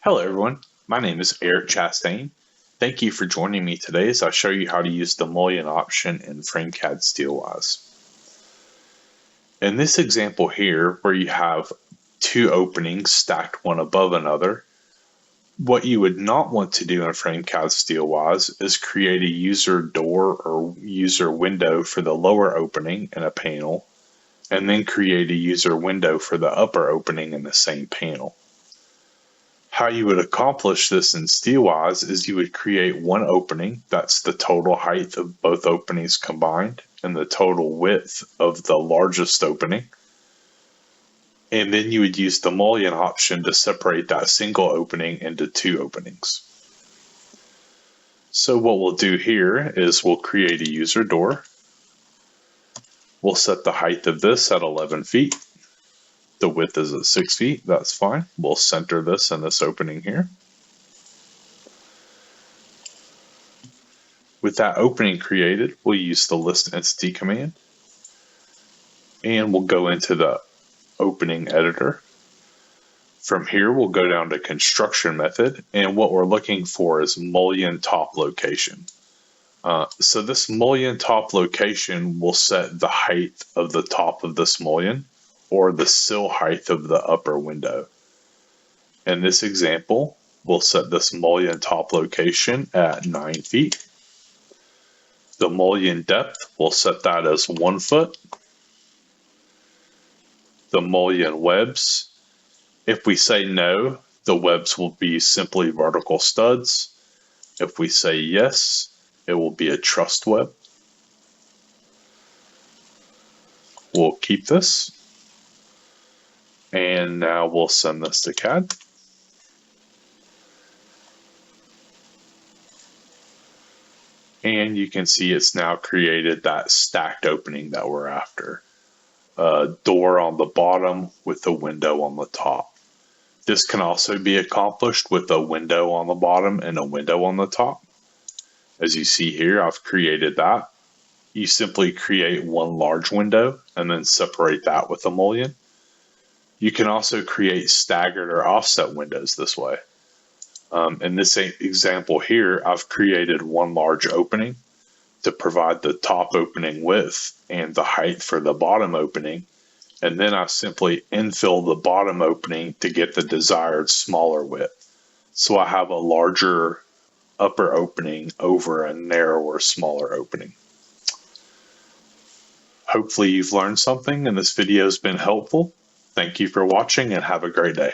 Hello everyone, my name is Eric Chastain. Thank you for joining me today as I show you how to use the Mullion option in FRAMECAD Steelwise. In this example here, where you have two openings stacked one above another, what you would not want to do in FRAMECAD Steelwise is create a user door or user window for the lower opening in a panel, and then create a user window for the upper opening in the same panel. How you would accomplish this in Steelwise is you would create one opening, that's the total height of both openings combined, and the total width of the largest opening. And then you would use the Mullion option to separate that single opening into two openings. So what we'll do here is we'll create a user door. We'll set the height of this at 11 feet. The width is at 6 feet, that's fine. We'll center this in this opening here. With that opening created, we'll use the list entity command. And we'll go into the opening editor. From here, we'll go down to construction method. And what we're looking for is Mullion top location. So this Mullion top location will set the height of the top of this Mullion, or the sill height of the upper window. In this example, we'll set this Mullion top location at 9 feet. The Mullion depth, we'll set that as 1 foot. The Mullion webs, if we say no, the webs will be simply vertical studs. If we say yes, it will be a trussed web. We'll keep this. And now we'll send this to CAD. And you can see it's now created that stacked opening that we're after. A door on the bottom with a window on the top. This can also be accomplished with a window on the bottom and a window on the top. As you see here, I've created that. You simply create one large window and then separate that with a mullion. You can also create staggered or offset windows this way. In this example here, I've created one large opening to provide the top opening width and the height for the bottom opening. And then I simply infill the bottom opening to get the desired smaller width. So I have a larger upper opening over a narrower, smaller opening. Hopefully you've learned something and this video has been helpful. Thank you for watching and have a great day.